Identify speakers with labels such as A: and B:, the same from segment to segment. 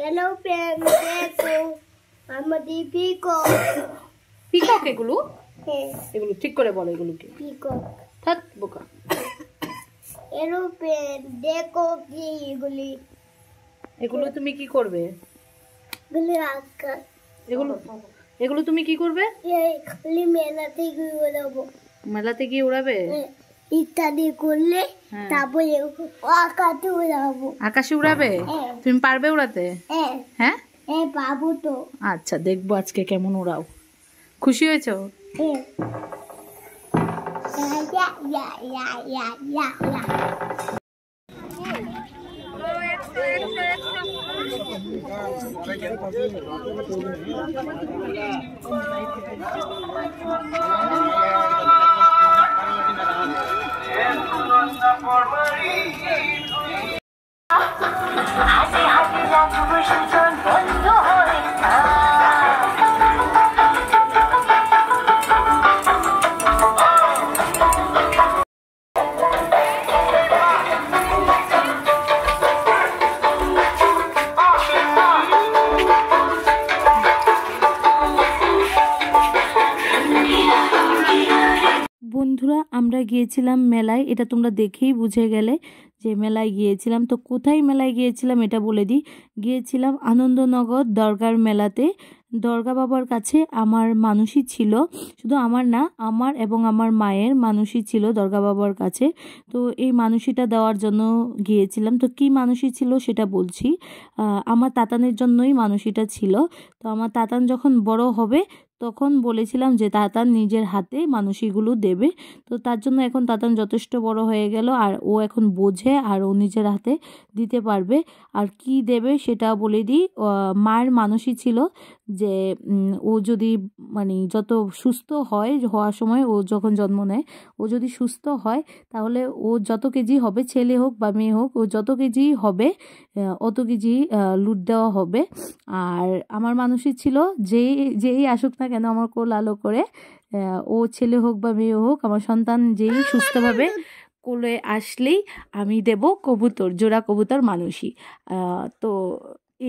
A: Aeroplane দেখো আমাদের peacock
B: peacock এগুলো এগুলো ঠিক করে বলো এগুলো কি
A: পিকক
B: থাক বোকা
A: এরোপ্লেন দেখো কি এগুলি
B: এগুলো তুমি কি করবে
A: এগুলি আকাশ
B: এগুলো এগুলো তুমি কি করবে
A: এগুলি মেলাতে গিয়ে উড়াবো
B: মেলাতে গিয়ে উড়াবে
A: ইত্যাদি করলে তারপরে আকাশে উড়াবো
B: আকাশে উড়াবে তুমি পারবে উড়াতে হ্যাঁ
A: পাবো তো
B: আচ্ছা দেখবো আজকে কেমন উড়াও খুশি হয়েছো বন্ধুরা আমরা গিয়েছিলাম মেলায়, এটা তোমরা দেখেই বুঝে গেলে যে মেলায় গিয়েছিলাম। তো কোথায় মেলায় গিয়েছিলাম এটা বলে দিই। গিয়েছিলাম আনন্দনগর দরগার মেলাতে। দরগা বাবার কাছে আমার মানসী ছিল, শুধু আমার না, আমার এবং আমার মায়ের মানসী ছিল দরগা বাবার কাছে। তো এই মানসীটা দেওয়ার জন্য গিয়েছিলাম। তো কি মানসী ছিল সেটা বলছি। আমার তাতানের জন্যই মানসীটা ছিল। তো আমার তাতান যখন বড় হবে তখন বলেছিলাম যে তাতান নিজের হাতে মানসীগুলো দেবে। তো তার জন্য এখন তাতান যথেষ্ট বড় হয়ে গেল, আর ও এখন বোঝে আর ও নিজের হাতে দিতে পারবে। আর কি দেবে সেটা বলে দিই। মায়ের মানসী ছিল যে ও যদি মানে যত সুস্থ হয়, হওয়ার সময় ও যখন জন্ম নেয়, ও যদি সুস্থ হয় তাহলে ও যত কেজি হবে, ছেলে হোক বা মেয়ে হোক, ও যত কেজি হবে অত কেজি লুট দেওয়া হবে। আর আমার মানসী ছিল যেই আসুক না কেন আমার কোল আলো করে, ও ছেলে হোক বা মেয়ে হোক, আমার সন্তান যেই সুস্থভাবে কোলে আসলেই আমি দেব কবুতর, জোড়া কবুতর মানসী। তো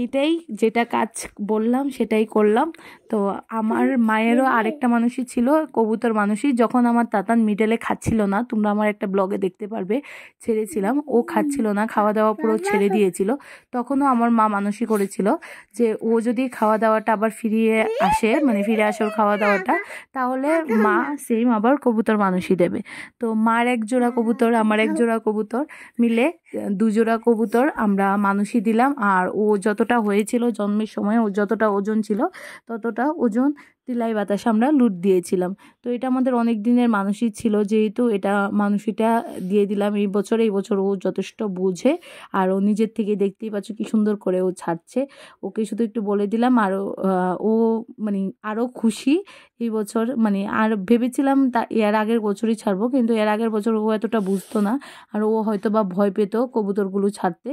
B: এইটাই যেটা কাজ বললাম সেটাই করলাম। তো আমার মায়েরও আরেকটা মানুষই ছিল কবুতর মানুষই। যখন আমার তাতান মিডলে খাচ্ছিল না, তোমরা আমার একটা ব্লগে দেখতে পারবে, ছেড়েছিলাম, ও খাচ্ছিল না, খাওয়া দাওয়া পুরো ছেড়ে দিয়েছিল, তখনও আমার মা মানসী করেছিল যে ও যদি খাওয়া দাওয়াটা আবার ফিরিয়ে আসে, মানে ফিরে আসে ওর খাওয়া দাওয়াটা, তাহলে মা সেম আবার কবুতর মানুষই দেবে। তো মার এক জোড়া কবুতর, আমার এক জোড়া কবুতর মিলে দুজোড়া কবুতর আমরা মানুষই দিলাম। আর ও যতটা হয়েছিল জন্মের সময়, ও যতটা ওজন ছিল ততটা ওজন তিলাই বাতাসে আমরা লুট দিয়েছিলাম। তো এটা আমাদের অনেক দিনের মানসিক ছিল, যেহেতু এটা মানসিটা দিয়ে দিলাম এই বছর ও যথেষ্ট বুঝে, আর ও নিজের থেকে দেখতেই পাচ্ছ কি সুন্দর করে ও ছাড়ছে। ওকে শুধু একটু বলে দিলাম, আর ও মানে আরও খুশি এই বছর। মানে আর ভেবেছিলাম এর আগের বছরই ছাড়বো, কিন্তু এর আগের বছর ও এতটা বুঝতো না, আর ও হয়তো বা ভয় পেত কবুতরগুলো ছাড়তে,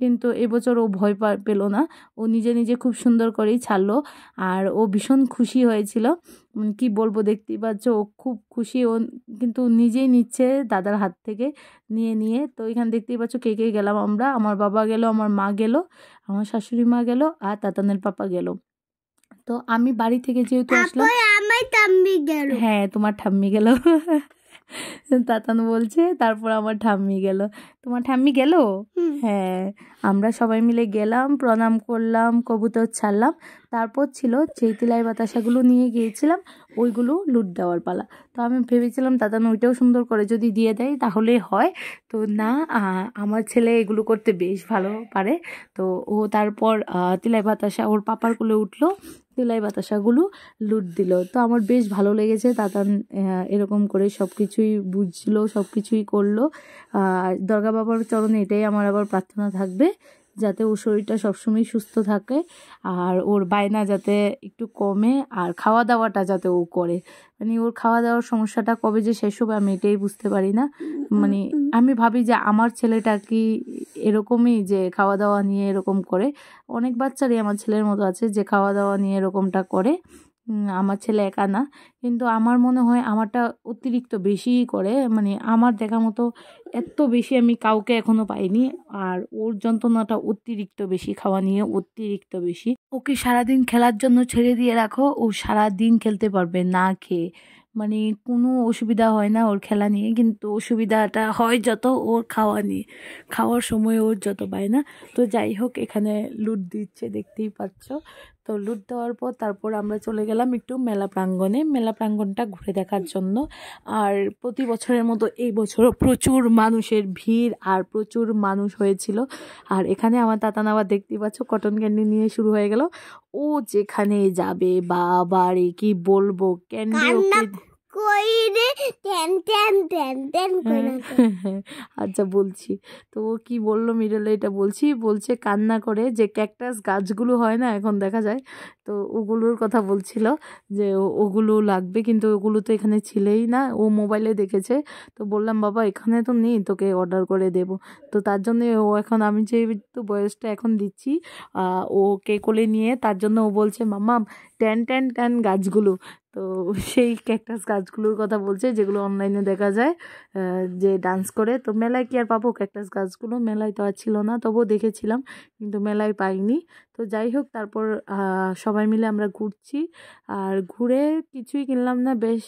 B: কিন্তু এবছর ও ভয় পেল না, ও নিজে নিজে খুব সুন্দর করেই ছাড়লো। আর ও ভীষণ খুশি হয়েছিল, কি বলবো, দেখতেই পাচ্ছ ও খুব খুশি। ও কিন্তু নিজেই নিচ্ছে দাদার হাত থেকে নিয়ে। তো এখানে দেখতেই পাচ্ছ কে কে গেলাম আমরা, আমার বাবা গেল, আমার মা গেল, আমার শাশুড়ি মা গেল, আর তাতানের পাপা গেল। তো আমি বাড়ি থেকে যেহেতু আসলাম, হ্যাঁ তোমার ঠাম্মি গেল তাতান বলছে, তারপর আমার ঠাম্মি গেল। তোমার ঠাম্মি গেল? হ্যাঁ, আমরা সবাই মিলে গেলাম, প্রণাম করলাম, কবুতর ছাড়লাম। তারপর ছিল যেই তিলাই বাতাসাগুলো নিয়ে গিয়েছিলাম ওইগুলো লুট দেওয়ার পালা। তো আমি ভেবেছিলাম তাতান ওইটাও সুন্দর করে যদি দিয়ে দেয় তাহলে হয়। তো না, আমার ছেলে এগুলো করতে বেশ ভালো পারে। তো ও তারপর তিলাই বাতাসা ওর পাপার কোলে উঠলো, তিলাই বাতাসাগুলো লুট দিল। তো আমার বেশ ভালো লেগেছে, তাতান এরকম করে সব কিছুই বুঝলো, সব কিছুই করলো। দরগা বাবার চরণে এটাই আমার আবার প্রার্থনা থাকবে, যাতে ওর শরীরটা সবসময় সুস্থ থাকে, আর ওর বায়না যাতে একটু কমে, আর খাওয়া দাওয়াটা যাতে ও করে। মানে ওর খাওয়া দাওয়ার সমস্যাটা কবে যে শেষ হবে আমি এটাই বুঝতে পারি না। মানে আমি ভাবি যে আমার ছেলেটা কি এরকমই, যে খাওয়া দাওয়া নিয়ে এরকম করে। অনেক বাচ্চারই আমার ছেলের মতো আছে যে খাওয়া দাওয়া নিয়ে এরকমটা করে, আমার ছেলে একা না, কিন্তু আমার মনে হয় আমারটা অতিরিক্ত বেশিই করে, মানে আমার দেখা মতো এত বেশি আমি কাউকে এখনো পাইনি। আর ওর যন্ত্রণাটা অতিরিক্ত বেশি, খাওয়া নিয়ে অতিরিক্ত বেশি। ওকে সারাদিন খেলার জন্য ছেড়ে দিয়ে রাখো, ও সারাদিন খেলতে পারবে না খেয়ে, মানে কোনো অসুবিধা হয় না ওর খেলা নিয়ে, কিন্তু অসুবিধাটা হয় যত ওর খাওয়া নিয়ে, খাওয়ার সময় ওর যত পায় না। তো যাই হোক, এখানে লুট দিচ্ছে দেখতেই পাচ্ছ। তো লুট দেওয়ার পর তারপর আমরা চলে গেলাম একটু মেলা প্রাঙ্গণে, মেলা প্রাঙ্গণটা ঘুরে দেখার জন্য। আর প্রতি বছরের মতো এই বছরও প্রচুর মানুষের ভিড় আর প্রচুর মানুষ হয়েছিল। আর এখানে আমার তাতান আবার দেখতেই পাচ্ছ কটন ক্যান্ডি নিয়ে শুরু হয়ে গেল। ও যেখানে যাবে বাবারে কি বলবো, ক্যান্ডি ওকে
A: কইরে টেন টেন টেন টেন করে
B: আচ্ছা বলছি। তো ও কি বললো মিডলে এটা বলছে কান্না করে যে ক্যাকটাস গাছগুলো হয় না এখন দেখা যায়, তো ওগুলোর কথা বলছিল যে ওগুলো লাগবে, কিন্তু ওগুলো তো এখানে ছিলেই না, ও মোবাইলে দেখেছে। তো বললাম বাবা এখানে তো নেই, তোকে অর্ডার করে দেব। তো তার জন্য ও এখন, আমি যেহেতু বয়সটা এখন দিচ্ছি ওকে কোলে নিয়ে, তার জন্য ও বলছে মাম্মা ট্যান ট্যান ট্যান গাছগুলো। তো সেই ক্যাকটাস গাছগুলোর কথা বলছে যেগুলো অনলাইনে দেখা যায়, যে ডান্স করে। তো মেলায় কি আর পাবো ক্যাকটাস গাছগুলো, মেলায় তো আর ছিল না, তবুও দেখেছিলাম কিন্তু মেলায় পাইনি। তো যাই হোক, তারপর সবাই মিলে আমরা ঘুরছি, আর ঘুরে কিছুই কিনলাম না, বেশ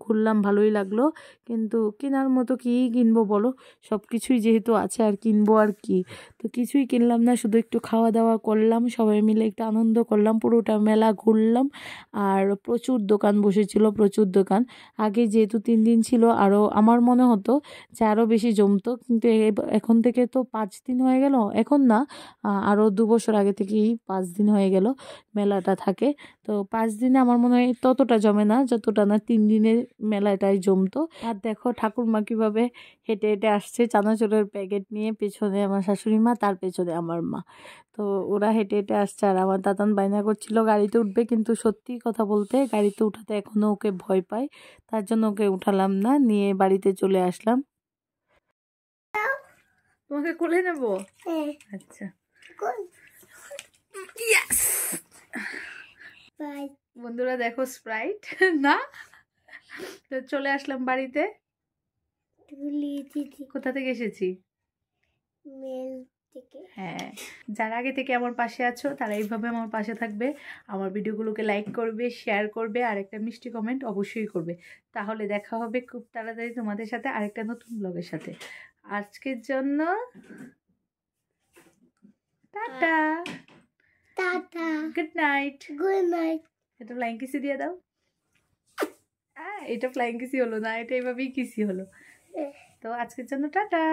B: ঘুরলাম, ভালোই লাগলো। কিন্তু কেনার মতো কী কিনবো বলো, সব কিছুই যেহেতু আছে আর কিনবো আর কি। তো কিছুই কিনলাম না, শুধু একটু খাওয়া দাওয়া করলাম, সবাই মিলে একটু আনন্দ করলাম, পুরোটা মেলা ঘুরলাম। আর প্রচুর দোকান বসেছিল, প্রচুর দোকান। আগে যেহেতু 3 দিন ছিল, আরও আমার মনে হতো যে আরও বেশি জমতো, কিন্তু এখন থেকে তো 5 দিন হয়ে গেল, এখন না আরও 2 বছর আগে থেকেই 5 দিন হয়ে গেল মেলাটা থাকে। তো 5 দিনে আমার মনে হয় ততটা জমে না যতটা না 3 দিনের মেলাটাই জমতো। আর দেখো ঠাকুরমা কীভাবে হেঁটে হেঁটে আসছে চানাচুরের প্যাকেট নিয়ে, পেছনে আমার শাশুড়ি মা, তার পেছনে আমার মা। তো ওরা হেঁটে হেঁটে আসছে, আর আমার দাদান বায়না করছিল গাড়িতে উঠবে, কিন্তু সত্যি কথা বলতে গাড়িতে উঠাতে এখনও ওকে ভয় পায়, তার জন্য ওকে উঠালাম না, নিয়ে বাড়িতে চলে আসলাম। তোমাকে কোলে নেব? আচ্ছা বন্ধুরা দেখো স্প্রাইট না, তো চলে আসলাম বাড়িতে। কোথা থেকে এসেছি? হ্যাঁ, যারা আগে থেকে আমার পাশে আছো তারা এইভাবে আমার পাশে থাকবে, আমার ভিডিওগুলোকে লাইক করবে, শেয়ার করবে, আর একটা মিষ্টি কমেন্ট অবশ্যই করবে। তাহলে দেখা হবে খুব তাড়াতাড়ি তোমাদের সাথে আরেকটা নতুন ব্লগের সাথে। আজকের জন্য tata,
A: tata,
B: good night.
A: Good night.
B: এটা ফ্লাইং কিসি দিয়ে দাও। এটা ফ্লাইং কিসি হলো না, এটা এইভাবেই কিসি হলো। তো আজকের জন্য টাটা।